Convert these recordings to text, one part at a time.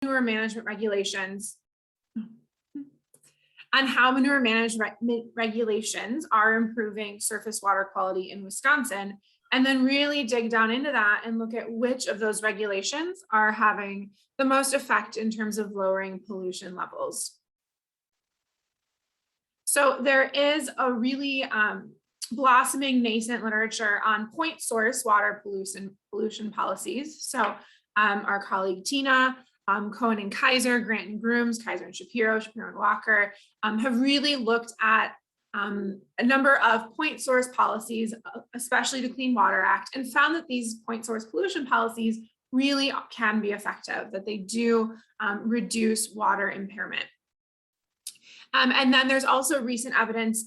manure management regulations regulations are improving surface water quality in Wisconsin, and then really dig down into that and look at which of those regulations are having the most effect in terms of lowering pollution levels. So there is a really blossoming nascent literature on point source water pollution policies. So our colleague Tina, Cohen and Kaiser, Grant and Grooms, Kaiser and Shapiro, Shapiro and Walker have really looked at a number of point source policies, especially the Clean Water Act, and found that these point source pollution policies really can be effective, that they do reduce water impairment. And then there's also recent evidence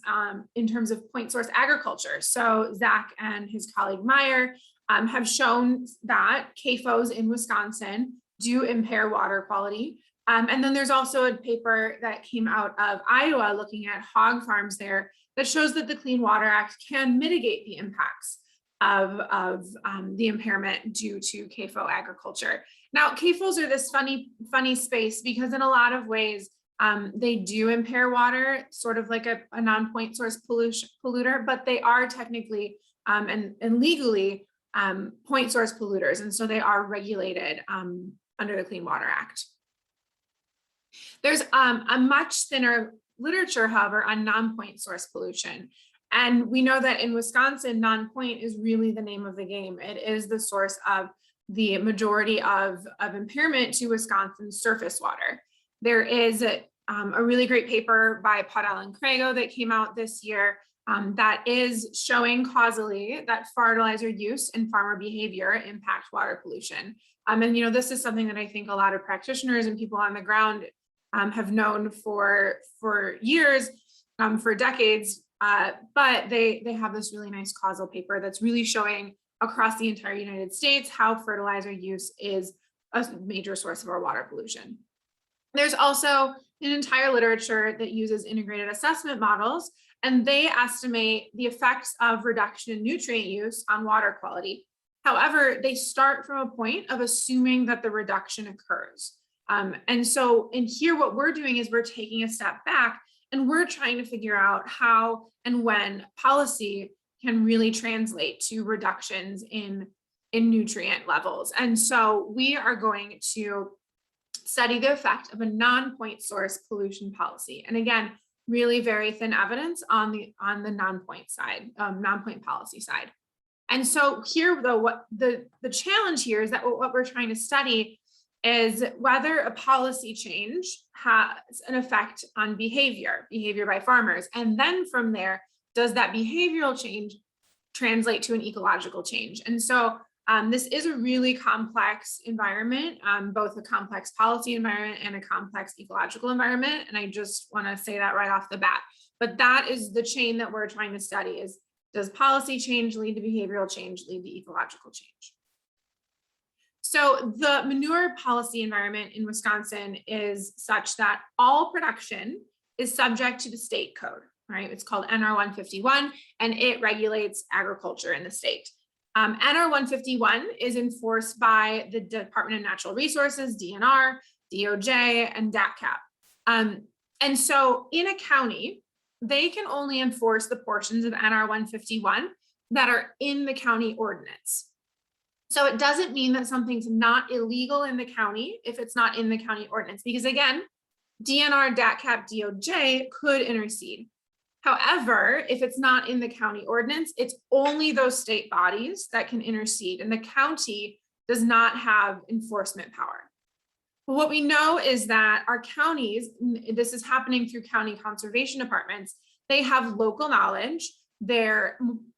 in terms of point source agriculture. So Zach and his colleague Meyer have shown that CAFOs in Wisconsin do impair water quality. And then there's also a paper that came out of Iowa looking at hog farms there that shows that the Clean Water Act can mitigate the impacts of the impairment due to CAFO agriculture. Now, CAFOs are this funny space because in a lot of ways, they do impair water, sort of like a non-point source polluter, but they are technically and legally point source polluters. And so they are regulated under the Clean Water Act. There's a much thinner literature, however, on non-point source pollution. And we know that in Wisconsin, non-point is really the name of the game. It is the source of the majority of impairment to Wisconsin's surface water. There is a really great paper by Podell and Crago that came out this year that is showing causally that fertilizer use and farmer behavior impact water pollution. And this is something that I think a lot of practitioners and people on the ground have known for years, for decades, but they have this really nice causal paper that's really showing across the entire United States how fertilizer use is a major source of our water pollution. There's also an entire literature that uses integrated assessment models, and they estimate the effects of reduction in nutrient use on water quality. However, they start from a point of assuming that the reduction occurs. And so in here, what we're doing is we're taking a step back and we're trying to figure out how and when policy can really translate to reductions in nutrient levels. And so we are going to study the effect of a non-point source pollution policy. And again, really very thin evidence on the non-point side, non-point policy side. And so here, though, what the challenge here is that what we're trying to study is whether a policy change has an effect on behavior by farmers. And then from there, does that behavioral change translate to an ecological change? And so this is a really complex environment, both a complex policy environment and a complex ecological environment. And I just want to say that right off the bat. But that is the chain that we're trying to study is, does policy change lead to behavioral change, lead to ecological change? So the manure policy environment in Wisconsin is such that all production is subject to the state code, right? It's called NR 151, and it regulates agriculture in the state. NR 151 is enforced by the Department of Natural Resources, DNR, DOJ, and DATCAP. And so in a county, they can only enforce the portions of NR 151 that are in the county ordinance. So it doesn't mean that something's not illegal in the county if it's not in the county ordinance, because again, DNR, DATCAP, DOJ could intercede. However, if it's not in the county ordinance, it's only those state bodies that can intercede, and the county does not have enforcement power. But what we know is that our counties, this is happening through county conservation departments, they have local knowledge, they're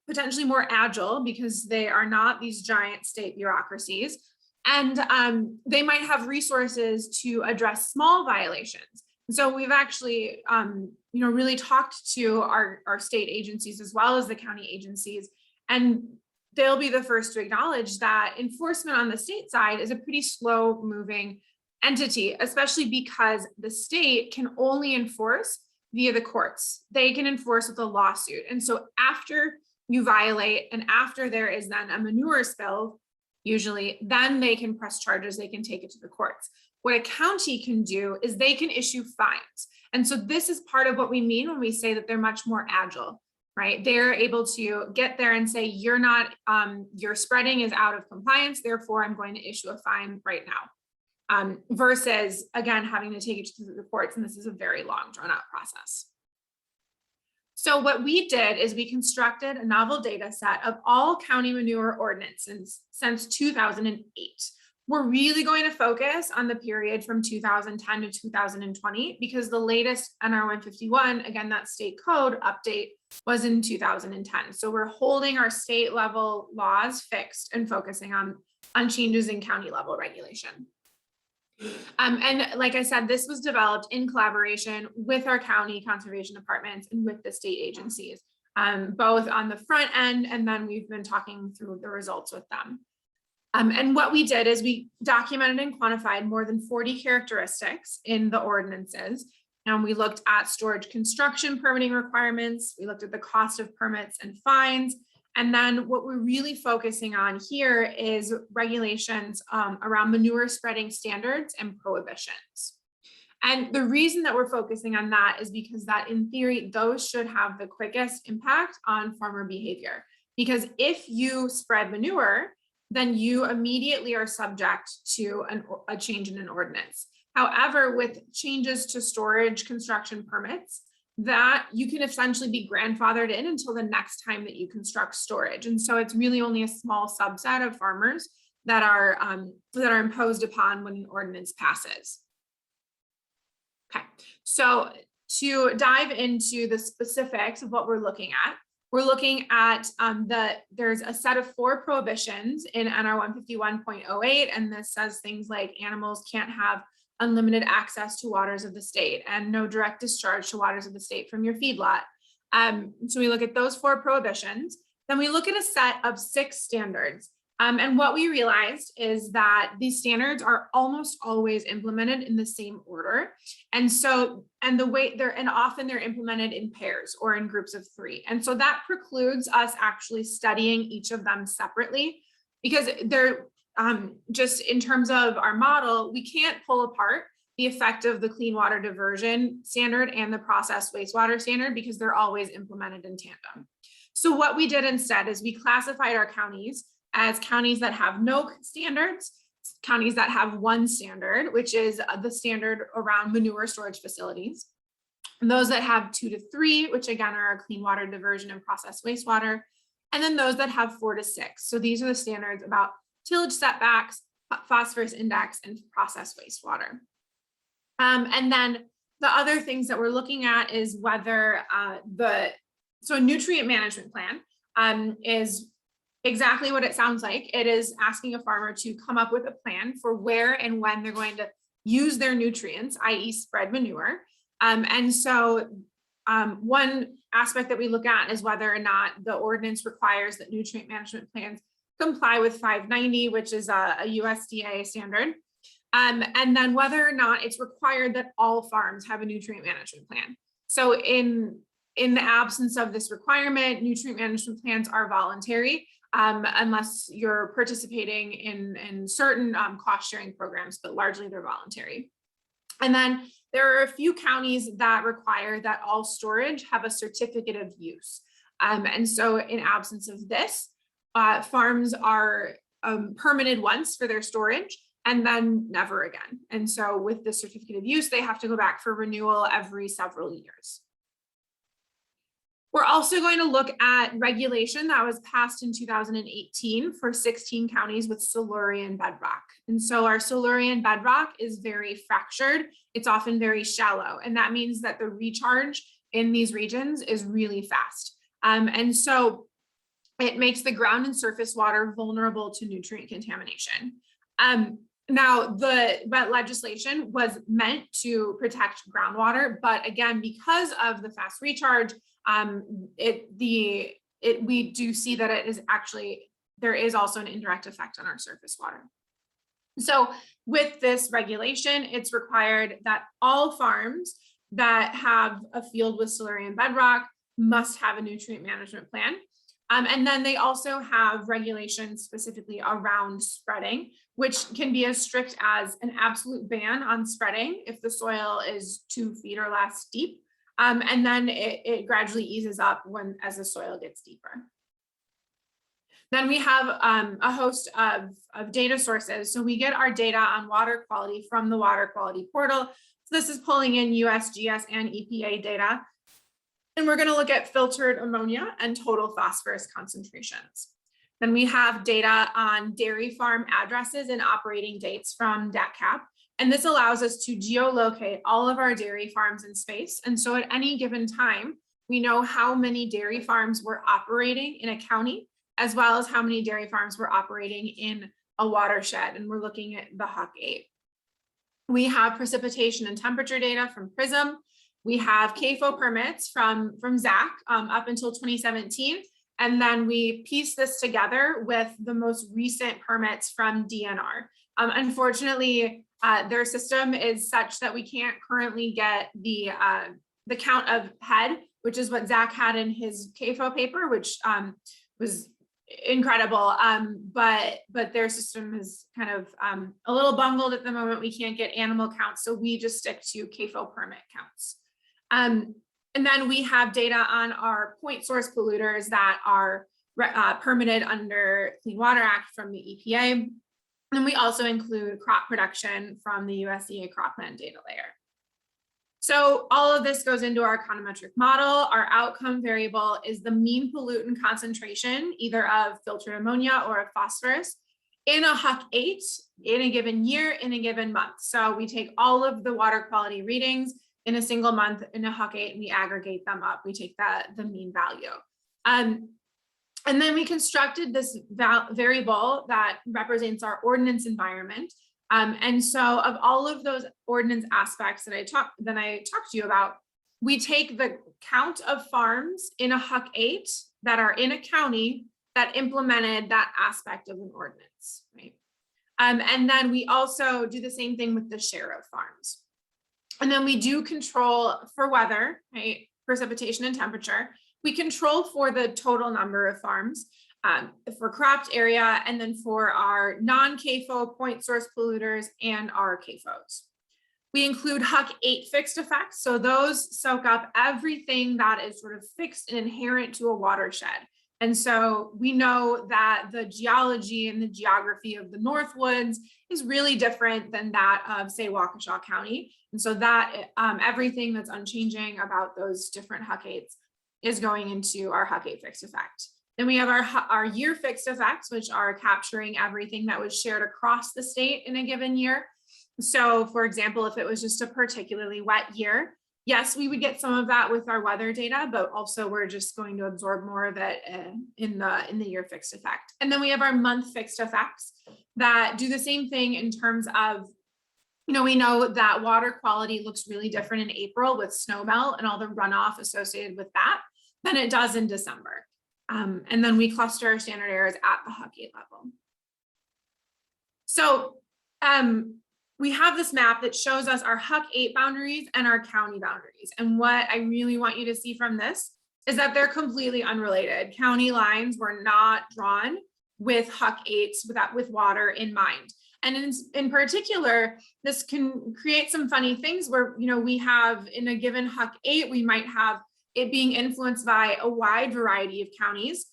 potentially more agile because they are not these giant state bureaucracies, and they might have resources to address small violations. So we've actually really talked to our state agencies as well as the county agencies, and they'll be the first to acknowledge that enforcement on the state side is a pretty slow moving entity, especially because the state can only enforce via the courts. They can enforce with a lawsuit. And so after you violate and after there is then a manure spill, usually then they can press charges, they can take it to the courts. What a county can do is they can issue fines. And so this is part of what we mean when we say that they're much more agile, right? They're able to get there and say, you're not, your spreading is out of compliance, therefore I'm going to issue a fine right now. Versus, again, having to take it to the courts, and this is a very long, drawn out process. So what we did is we constructed a novel data set of all county manure ordinances since 2008. We're really going to focus on the period from 2010 to 2020 because the latest NR 151, again, that state code update was in 2010. So we're holding our state level laws fixed and focusing on changes in county level regulation. And like I said, this was developed in collaboration with our county conservation departments and with the state agencies, both on the front end, and then we've been talking through the results with them. And what we did is we documented and quantified more than 40 characteristics in the ordinances. And we looked at storage construction permitting requirements. We looked at the cost of permits and fines. And then what we're really focusing on here is regulations around manure spreading standards and prohibitions. And the reason that we're focusing on that is because that in theory, those should have the quickest impact on farmer behavior. Because if you spread manure, then you immediately are subject to a change in an ordinance. However, with changes to storage construction permits, that you can essentially be grandfathered in until the next time that you construct storage. And so it's really only a small subset of farmers that are imposed upon when an ordinance passes. Okay, so to dive into the specifics of what we're looking at, there's a set of 4 prohibitions in NR 151.08, and this says things like animals can't have unlimited access to waters of the state and no direct discharge to waters of the state from your feedlot. So we look at those 4 prohibitions, then we look at a set of 6 standards. And what we realized is that these standards are almost always implemented in the same order. And often they're implemented in pairs or in groups of 3. And so that precludes us actually studying each of them separately because they're just in terms of our model, we can't pull apart the effect of the clean water diversion standard and the processed wastewater standard because they're always implemented in tandem. So what we did instead is we classified our counties as counties that have no standards, counties that have 1 standard, which is the standard around manure storage facilities, and those that have 2 to 3, which again are clean water diversion and processed wastewater, and then those that have 4 to 6. So these are the standards about tillage setbacks, phosphorus index, and processed wastewater. And then the other things that we're looking at is whether a nutrient management plan is exactly what it sounds like. It is asking a farmer to come up with a plan for where and when they're going to use their nutrients, i.e. spread manure. And so one aspect that we look at is whether or not the ordinance requires that nutrient management plans comply with 590, which is a USDA standard. And then whether or not it's required that all farms have a nutrient management plan. So in the absence of this requirement, nutrient management plans are voluntary unless you're participating in certain cost sharing programs, but largely they're voluntary. And then there are a few counties that require that all storage have a certificate of use. And so in absence of this, farms are permitted once for their storage and then never again. And so with the certificate of use, they have to go back for renewal every several years. We're also going to look at regulation that was passed in 2018 for 16 counties with Solurian bedrock. And so our Solurian bedrock is very fractured. It's often very shallow. And that means that the recharge in these regions is really fast. And so it makes the ground and surface water vulnerable to nutrient contamination. Now, the legislation was meant to protect groundwater, but again, because of the fast recharge, we do see that it is actually, there is also an indirect effect on our surface water. So with this regulation, it's required that all farms that have a field with Solurian bedrock must have a nutrient management plan. And then they also have regulations specifically around spreading, which can be as strict as an absolute ban on spreading if the soil is 2 feet or less deep. And then it gradually eases up as the soil gets deeper. Then we have a host of data sources. So we get our data on water quality from the water quality portal. So this is pulling in USGS and EPA data. And we're going to look at filtered ammonia and total phosphorus concentrations. Then we have data on dairy farm addresses and operating dates from DATCAP. And this allows us to geolocate all of our dairy farms in space. And so at any given time, we know how many dairy farms were operating in a county, as well as how many dairy farms were operating in a watershed. And we're looking at the HUC-8. We have precipitation and temperature data from PRISM. We have CAFO permits from Zach up until 2017. And then we piece this together with the most recent permits from DNR. Unfortunately, their system is such that we can't currently get the count of head, which is what Zach had in his CAFO paper, which was incredible. But their system is kind of a little bungled at the moment. We can't get animal counts, so we just stick to CAFO permit counts. And then we have data on our point source polluters that are permitted under Clean Water Act from the EPA. And we also include crop production from the USDA cropland data layer. So all of this goes into our econometric model. Our outcome variable is the mean pollutant concentration, either of filtered ammonia or of phosphorus, in a HUC-8 in a given year, in a given month. So we take all of the water quality readings in a single month in a HUC-8 and we aggregate them up. We take the mean value. And then we constructed this variable that represents our ordinance environment. And so of all of those ordinance aspects that I talked to you about, we take the count of farms in a HUC-8 that are in a county that implemented that aspect of an ordinance, right? And then we also do the same thing with the share of farms. And then we do control for weather, right? Precipitation and temperature. We control for the total number of farms, for cropped area, and then for our non-CAFO point source polluters and our CAFOs. We include HUC-8 fixed effects. So those soak up everything that is sort of fixed and inherent to a watershed. And so we know that the geology and the geography of the Northwoods is really different than that of, say, Waukesha County. And so that everything that's unchanging about those different HUC-8s is going into our HUC-8 fixed effect. Then we have our year fixed effects, which are capturing everything that was shared across the state in a given year. So for example, if it was just a particularly wet year, yes, we would get some of that with our weather data, but also we're just going to absorb more of it in the year fixed effect. And then we have our month fixed effects that do the same thing in terms of, we know that water quality looks really different in April with snow melt and all the runoff associated with that than it does in December. And then we cluster our standard errors at the HUC-8 level. So we have this map that shows us our HUC-8 boundaries and our county boundaries. And what I really want you to see from this is that they're completely unrelated. County lines were not drawn with HUC-8s with water in mind. And in particular, this can create some funny things where, we have in a given HUC-8, we might have it being influenced by a wide variety of counties,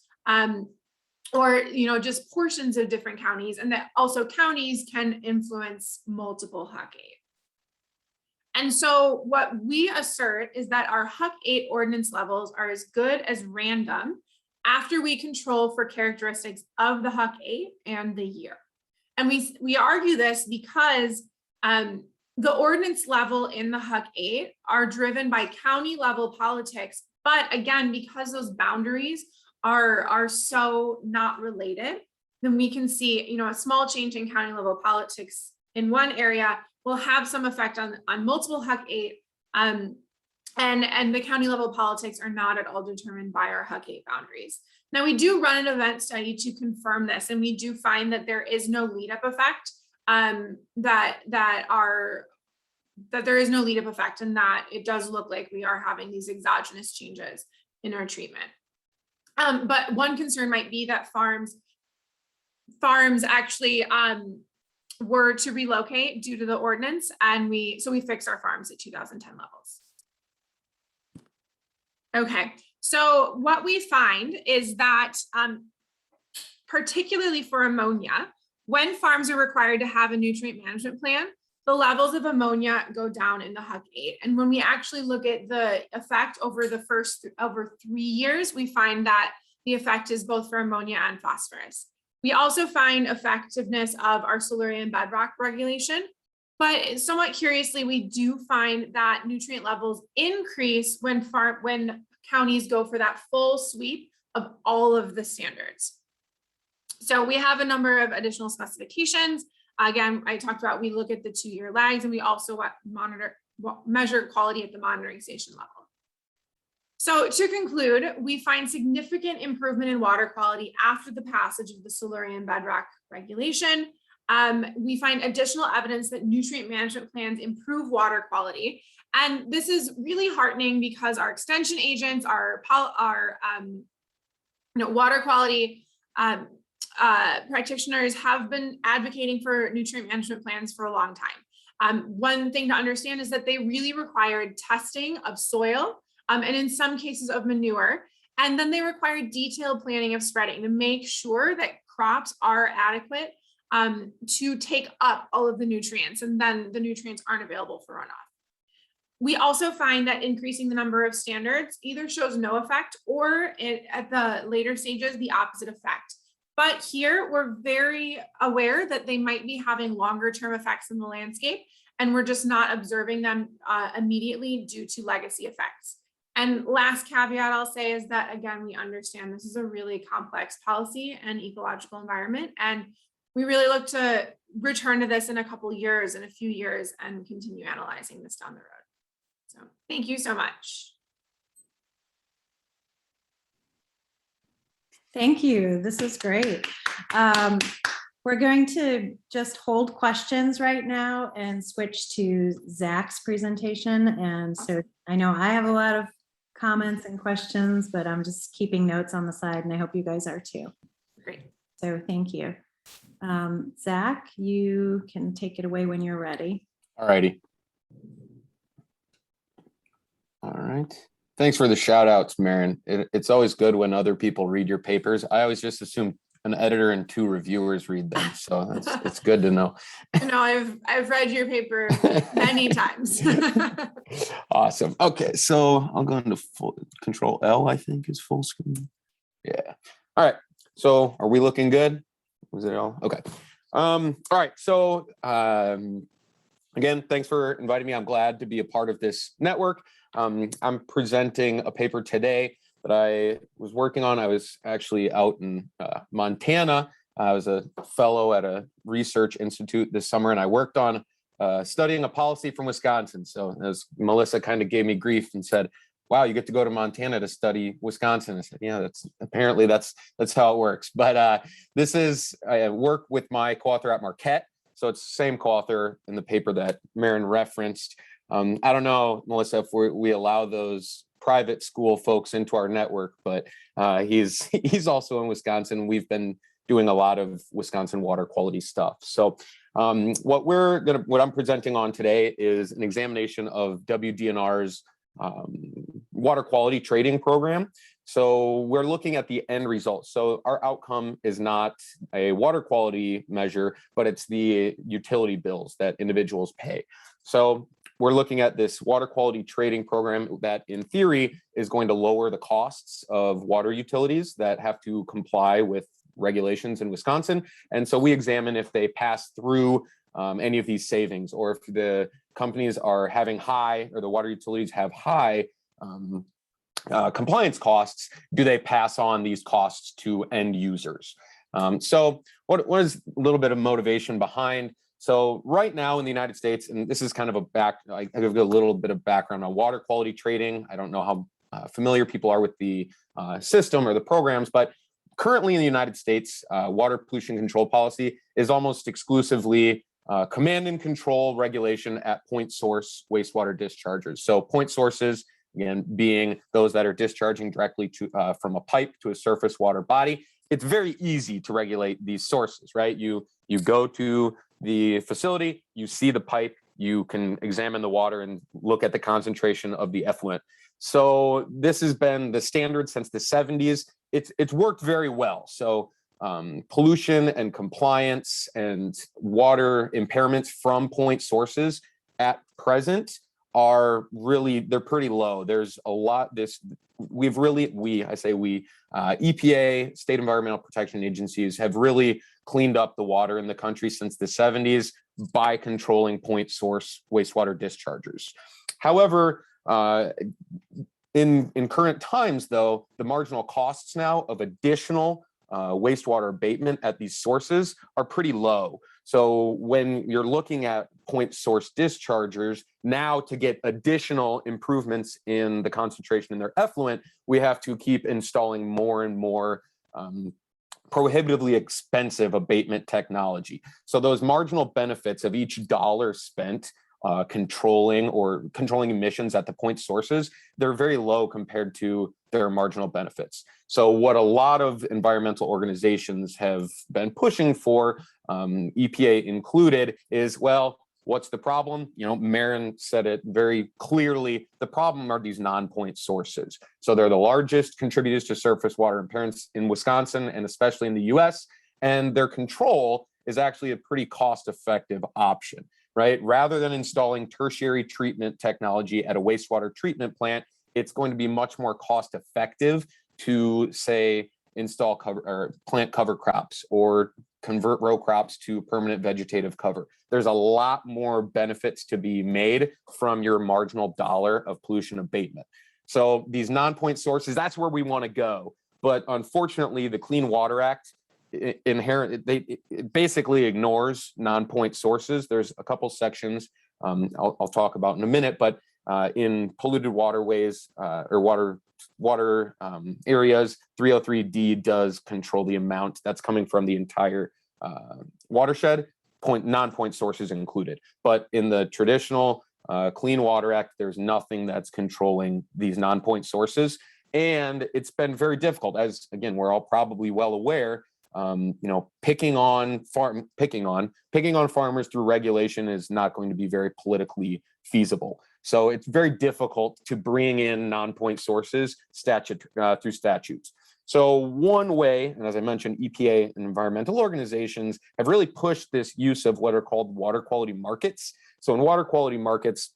or just portions of different counties, and that also counties can influence multiple HUC-8. And so what we assert is that our HUC-8 ordinance levels are as good as random after we control for characteristics of the HUC-8 and the year. And we argue this because the ordinance level in the HUC-8 are driven by county level politics, but again, because those boundaries are so not related, then we can see, a small change in county level politics in one area will have some effect on multiple HUC-8, and the county level politics are not at all determined by our HUC-8 boundaries. Now we do run an event study to confirm this, and we do find that there is no lead up effect, that there is no lead up effect, and that it does look like we are having these exogenous changes in our treatment. But one concern might be that farms actually were to relocate due to the ordinance, and we fixed our farms at 2010 levels. Okay, so what we find is that particularly for ammonia, when farms are required to have a nutrient management plan, the levels of ammonia go down in the HUC-8. And when we actually look at the effect over 3 years, we find that the effect is both for ammonia and phosphorus. We also find effectiveness of our Solurian Bedrock regulation, but somewhat curiously, we do find that nutrient levels increase when counties go for that full sweep of all of the standards. So we have a number of additional specifications. Again, I talked about, we look at the 2-year lags, and we also measure quality at the monitoring station level. So to conclude, we find significant improvement in water quality after the passage of the Solurian Bedrock regulation. We find additional evidence that nutrient management plans improve water quality. And this is really heartening because our extension agents, our water quality practitioners have been advocating for nutrient management plans for a long time. One thing to understand is that they really required testing of soil, and in some cases of manure. And then they require detailed planning of spreading to make sure that crops are adequate to take up all of the nutrients, and then the nutrients aren't available for runoff. We also find that increasing the number of standards either shows no effect, or at the later stages, the opposite effect. But here we're very aware that they might be having longer term effects in the landscape, and we're just not observing them immediately due to legacy effects. And last caveat I'll say is that, again, we understand this is a really complex policy and ecological environment, and we really look to return to this in a few years, and continue analyzing this down the road. So thank you so much. Thank you. This is great. We're going to just hold questions right now and switch to Zach's presentation. And so I know I have a lot of comments and questions, but I'm just keeping notes on the side, and I hope you guys are too. Great. So thank you. Zach, you can take it away when you're ready. All righty. All right. Thanks for the shout outs, Marin. It's always good when other people read your papers. I always just assume an editor and 2 reviewers read them. So it's good to know. No, I've read your paper many times. Awesome. Okay, so I'll go into full Control L, I think is full screen. Yeah. All right. So are we looking good? Was it all? Okay. All right. So again, thanks for inviting me. I'm glad to be a part of this network. I'm presenting a paper today that I was working on. I was actually out in Montana. I was a fellow at a research institute this summer, and I worked on studying a policy from Wisconsin. So as Melissa kind of gave me grief and said, wow, you get to go to Montana to study Wisconsin. I said, yeah, that's how it works. But this is, I work with my co-author at Marquette. So it's the same co-author in the paper that Marin referenced. I don't know, Melissa, if we allow those private school folks into our network, but he's also in Wisconsin. We've been doing a lot of Wisconsin water quality stuff. So what I'm presenting on today is an examination of WDNR's water quality trading program. So we're looking at the end result. So our outcome is not a water quality measure, but it's the utility bills that individuals pay. So we're looking at this water quality trading program that in theory is going to lower the costs of water utilities that have to comply with regulations in Wisconsin. And so we examine if they pass through any of these savings, or if the companies are having high, or the water utilities have high compliance costs, do they pass on these costs to end users? So what is a little bit of motivation behind? So right now in the United States, and this is kind of I give a little bit of background on water quality trading. I don't know how familiar people are with the system or the programs, but currently in the United States, water pollution control policy is almost exclusively command and control regulation at point source wastewater dischargers. So point sources again, being those that are discharging directly to from a pipe to a surface water body. It's very easy to regulate these sources, right? You go to the facility, you see the pipe, you can examine the water and look at the concentration of the effluent. So this has been the standard since the 70s. It's worked very well. So pollution and compliance and water impairments from point sources at present are really, they're pretty low. There's a lot, EPA, state environmental protection agencies have really cleaned up the water in the country since the 70s by controlling point source wastewater dischargers. However, in current times, though, the marginal costs now of additional wastewater abatement at these sources are pretty low. So when you're looking at point source dischargers, now to get additional improvements in the concentration in their effluent, we have to keep installing more and more prohibitively expensive abatement technology. So those marginal benefits of each dollar spent controlling emissions at the point sources, they're very low compared to their marginal benefits. So what a lot of environmental organizations have been pushing for, EPA included, is, well, what's the problem? You know, Marin said it very clearly. The problem are these non-point sources. So they're the largest contributors to surface water impairments in Wisconsin and especially in the US. And their control is actually a pretty cost-effective option, right? Rather than installing tertiary treatment technology at a wastewater treatment plant, it's going to be much more cost-effective to, say, install plant cover crops or convert row crops to permanent vegetative cover. There's a lot more benefits to be made from your marginal dollar of pollution abatement. So these non-point sources, that's where we want to go. But unfortunately, the Clean Water Act it basically ignores non-point sources. There's a couple sections I'll talk about in a minute, but in polluted waterways or water areas, 303D does control the amount that's coming from the entire watershed, non-point sources included. But in the traditional Clean Water Act, there's nothing that's controlling these non-point sources. And it's been very difficult, as again, we're all probably well aware. Picking on farmers through regulation is not going to be very politically feasible. So it's very difficult to bring in non-point sources through statutes. So one way, and as I mentioned, EPA and environmental organizations have really pushed this use of what are called water quality markets. So in water quality markets,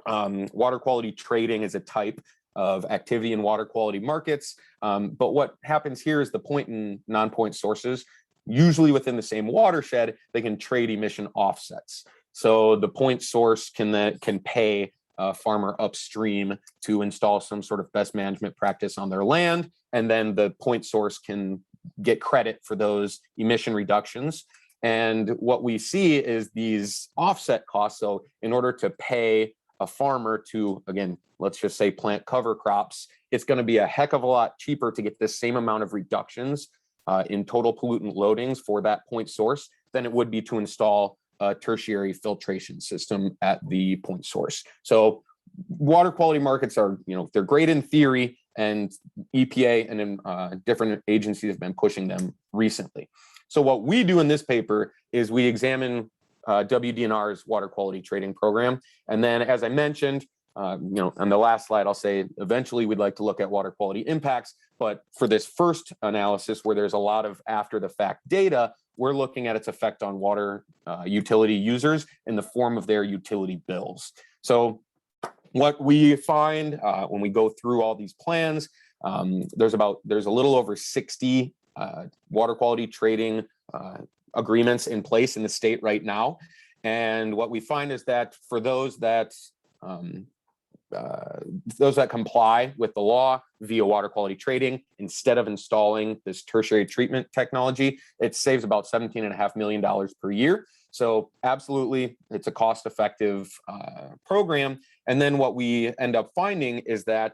water quality trading is a type of activity in water quality markets. But what happens here is the point and non-point sources, usually within the same watershed, they can trade emission offsets. So the point source can pay a farmer upstream to install some sort of best management practice on their land, and then the point source can get credit for those emission reductions. And what we see is these offset costs. So in order to pay a farmer to, again, let's just say plant cover crops, it's going to be a heck of a lot cheaper to get the same amount of reductions in total pollutant loadings for that point source than it would be to install a tertiary filtration system at the point source. So water quality markets are, they're great in theory, and EPA and different agencies have been pushing them recently. So what we do in this paper is we examine WDNR's water quality trading program. And then, as I mentioned, on the last slide, I'll say eventually we'd like to look at water quality impacts. But for this first analysis, where there's a lot of after the fact data, we're looking at its effect on water utility users in the form of their utility bills. So what we find when we go through all these plans, there's a little over 60 water quality trading agreements in place in the state right now. And what we find is that for those that comply with the law via water quality trading, instead of installing this tertiary treatment technology, it saves about $17.5 million per year. So absolutely, it's a cost-effective program. And then what we end up finding is that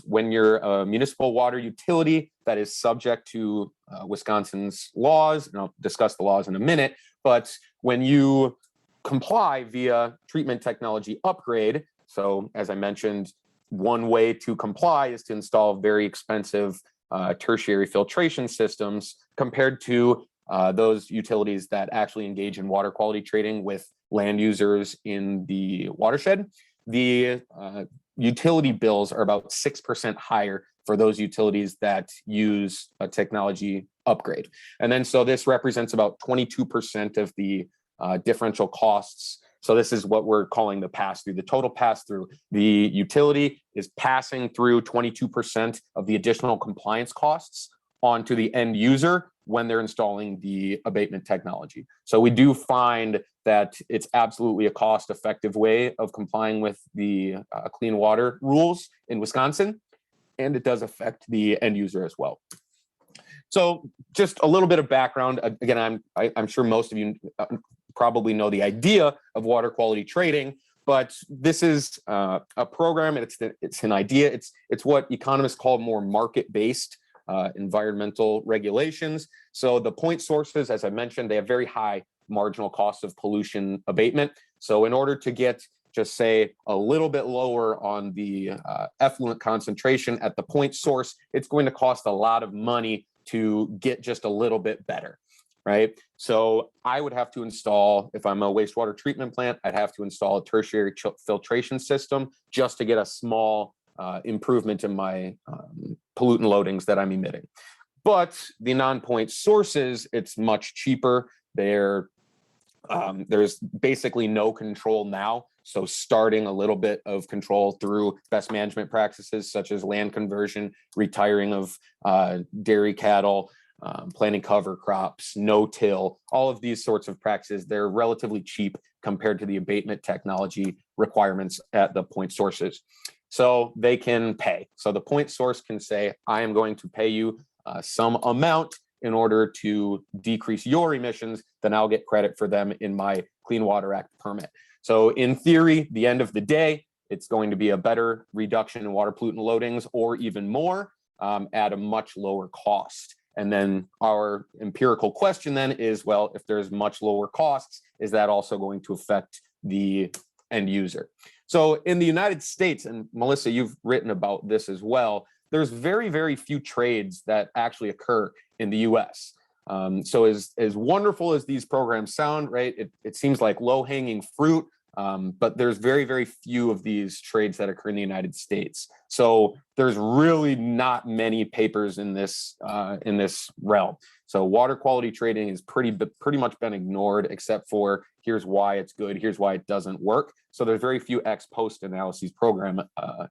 when you're a municipal water utility that is subject to Wisconsin's laws, and I'll discuss the laws in a minute, but when you comply via treatment technology upgrade, so as I mentioned, one way to comply is to install very expensive tertiary filtration systems compared to those utilities that actually engage in water quality trading with land users in the watershed. The utility bills are about 6% higher for those utilities that use a technology upgrade. And then so this represents about 22% of the differential costs. So this is what we're calling the pass-through, the total pass-through. The utility is passing through 22% of the additional compliance costs onto the end user when they're installing the abatement technology. So we do find that it's absolutely a cost-effective way of complying with the clean water rules in Wisconsin, and it does affect the end user as well. So just a little bit of background. Again, I'm sure most of you probably know the idea of water quality trading, but this is a program, and it's an idea. It's what economists call more market-based environmental regulations. So the point sources, as I mentioned, they have very high marginal costs of pollution abatement. So in order to get, just say, a little bit lower on the effluent concentration at the point source, it's going to cost a lot of money to get just a little bit better, right? So I would have to install, if I'm a wastewater treatment plant, I'd have to install a tertiary filtration system just to get a small improvement in my pollutant loadings that I'm emitting. But the non-point sources, it's much cheaper. There's basically no control now. So starting a little bit of control through best management practices such as land conversion, retiring of dairy cattle, planting cover crops, no-till, all of these sorts of practices, they're relatively cheap compared to the abatement technology requirements at the point sources. So they can pay. So the point source can say, I am going to pay you some amount in order to decrease your emissions, then I'll get credit for them in my Clean Water Act permit. So in theory, the end of the day, it's going to be a better reduction in water pollutant loadings or even more at a much lower cost. And then our empirical question then is, well, if there's much lower costs, is that also going to affect the end user? So in the United States, and Melissa, you've written about this as well, there's very, very few trades that actually occur in the US. So as wonderful as these programs sound, right, it seems like low-hanging fruit, but there's very, very few of these trades that occur in the United States. So there's really not many papers in this realm. So water quality trading is pretty much been ignored, except for here's why it's good, here's why it doesn't work. So there's very few ex post analyses program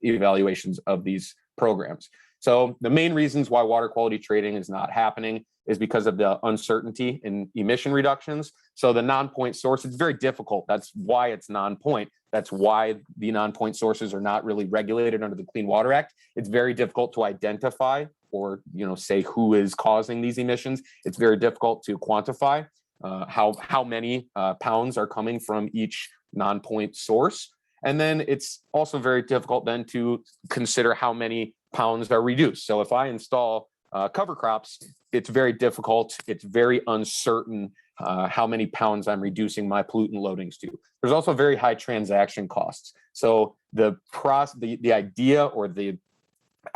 evaluations of these programs. So the main reasons why water quality trading is not happening is because of the uncertainty in emission reductions. So the non-point source, it's very difficult. That's why it's non-point. That's why the non-point sources are not really regulated under the Clean Water Act. It's very difficult to identify or say who is causing these emissions. It's very difficult to quantify how many pounds are coming from each non-point source. And then it's also very difficult then to consider how many pounds are reduced. So if I install cover crops, it's very difficult. It's very uncertain how many pounds I'm reducing my pollutant loadings to. There's also very high transaction costs. So the idea or the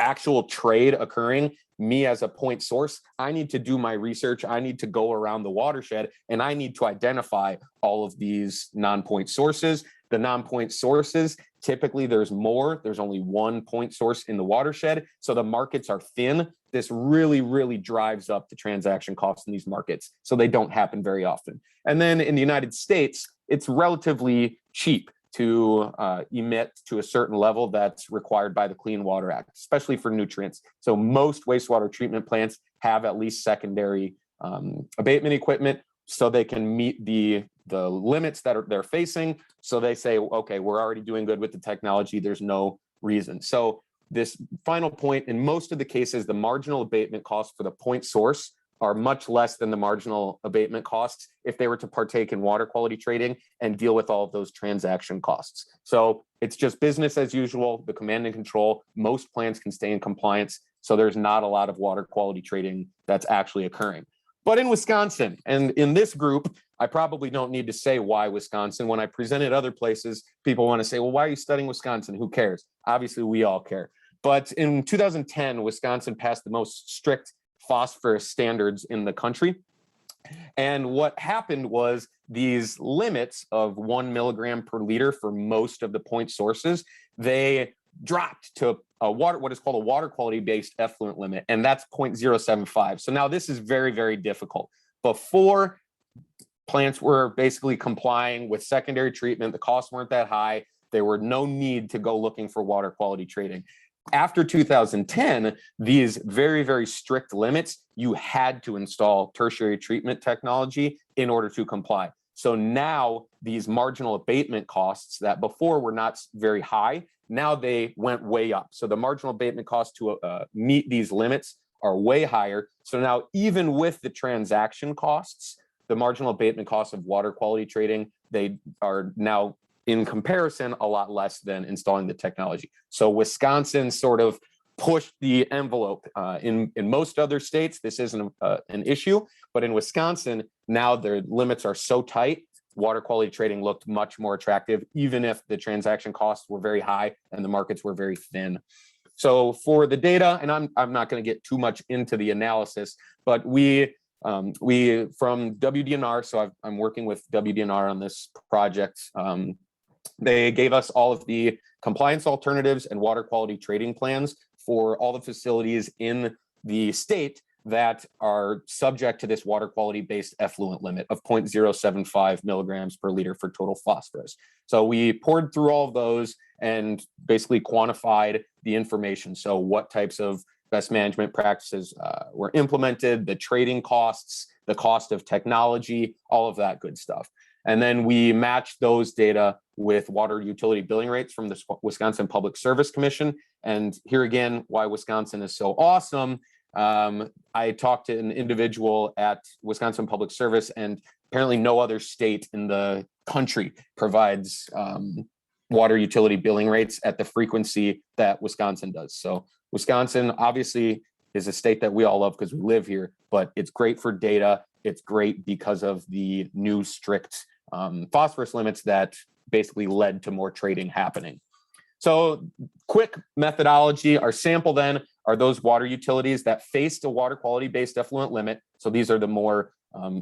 actual trade occurring, me as a point source, I need to do my research. I need to go around the watershed and I need to identify all of these non-point sources. The non-point sources, typically there's only one point source in the watershed. So the markets are thin. This really, really drives up the transaction costs in these markets. So they don't happen very often. And then in the United States, it's relatively cheap to emit to a certain level that's required by the Clean Water Act, especially for nutrients. So most wastewater treatment plants have at least secondary abatement equipment so they can meet the limits that they're facing. So they say, okay, we're already doing good with the technology. There's no reason. So this final point, in most of the cases, the marginal abatement costs for the point source are much less than the marginal abatement costs if they were to partake in water quality trading and deal with all of those transaction costs. So it's just business as usual, the command and control. Most plants can stay in compliance. So there's not a lot of water quality trading that's actually occurring. But in Wisconsin, and in this group, I probably don't need to say why Wisconsin. When I present at other places, people want to say, well, why are you studying Wisconsin? Who cares? Obviously, we all care. But in 2010, Wisconsin passed the most strict phosphorus standards in the country. And what happened was these limits of 1 milligram per liter for most of the point sources, they dropped to what is called a water quality based effluent limit, and that's 0.075. So now this is very, very difficult. Before, plants were basically complying with secondary treatment, the costs weren't that high. There were no need to go looking for water quality trading. After 2010, these very, very strict limits, you had to install tertiary treatment technology in order to comply. So now these marginal abatement costs that before were not very high, now they went way up. So the marginal abatement costs to meet these limits are way higher. So now even with the transaction costs, the marginal abatement costs of water quality trading, they are now in comparison a lot less than installing the technology. So Wisconsin sort of pushed the envelope. In most other states, this isn't an issue, but in Wisconsin, now their limits are so tight, water quality trading looked much more attractive, even if the transaction costs were very high and the markets were very thin. So for the data, and I'm not going to get too much into the analysis, but we from WDNR, so I'm working with WDNR on this project. They gave us all of the compliance alternatives and water quality trading plans for all the facilities in the state that are subject to this water quality based effluent limit of 0.075 milligrams per liter for total phosphorus. So we poured through all of those and basically quantified the information. So what types of best management practices were implemented, the trading costs, the cost of technology, all of that good stuff. And then we matched those data with water utility billing rates from the Wisconsin Public Service Commission. And here again, why Wisconsin is so awesome. I talked to an individual at Wisconsin Public Service, and apparently no other state in the country provides water utility billing rates at the frequency that Wisconsin does. So Wisconsin obviously is a state that we all love because we live here, but it's great for data. It's great because of the new strict phosphorus limits that basically led to more trading happening. So quick methodology, our sample then are those water utilities that faced a water quality based effluent limit. So these are the more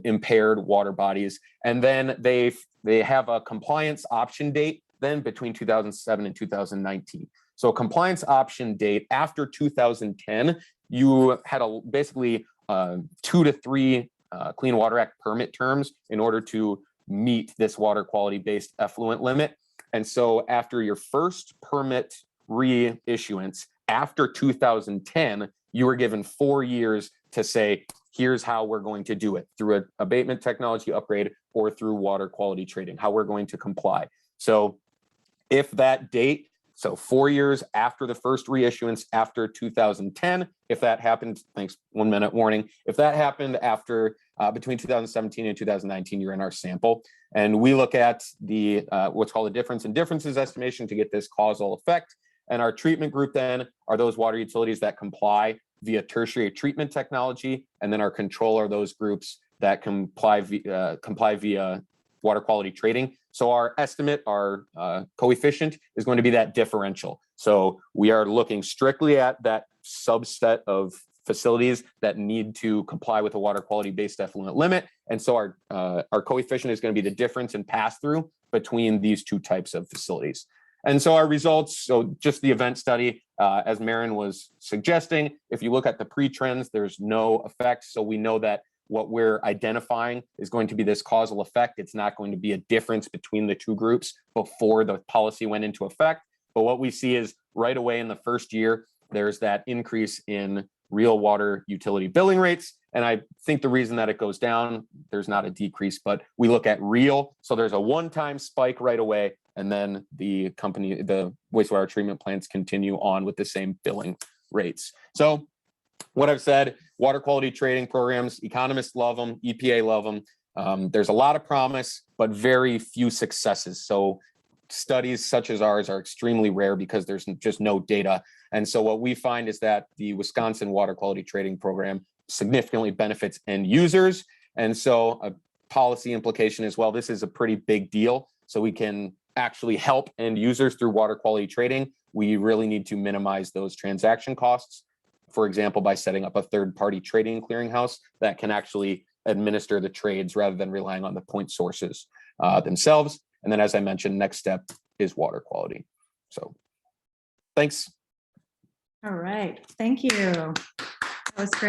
impaired water bodies. And then they have a compliance option date then between 2007 and 2019. So a compliance option date after 2010, you had basically 2 to 3 Clean Water Act permit terms in order to meet this water quality based effluent limit. And so after your first permit reissuance after 2010, you were given 4 years to say, here's how we're going to do it through an abatement technology upgrade or through water quality trading, how we're going to comply. So if that date, so 4 years after the first reissuance after 2010, if that happened, thanks, 1 minute warning, if that happened after between 2017 and 2019, you're in our sample. And we look at the what's called a difference in differences estimation to get this causal effect. And our treatment group then are those water utilities that comply via tertiary treatment technology. And then our control are those groups that comply via water quality trading. So our estimate, our coefficient is going to be that differential. So we are looking strictly at that subset of facilities that need to comply with a water quality based effluent limit. And so our coefficient is going to be the difference in pass through between these two types of facilities. And so our results, so just the event study, as Marin was suggesting, if you look at the pre-trends, there's no effect. So we know that what we're identifying is going to be this causal effect. It's not going to be a difference between the two groups before the policy went into effect. But what we see is right away in the first year, there's that increase in real water utility billing rates. And I think the reason that it goes down, there's not a decrease, but we look at real. So there's a one-time spike right away. And then the wastewater treatment plants continue on with the same billing rates. So what I've said, water quality trading programs, economists love them, EPA love them. There's a lot of promise, but very few successes. So studies such as ours are extremely rare because there's just no data. And so what we find is that the Wisconsin water quality trading program significantly benefits end users. And so a policy implication as well, this is a pretty big deal. So we can actually help end users through water quality trading. We really need to minimize those transaction costs. For example, by setting up a third-party trading clearinghouse that can actually administer the trades rather than relying on the point sources themselves. And then, as I mentioned, next step is water quality. So thanks. All right, thank you. That was great.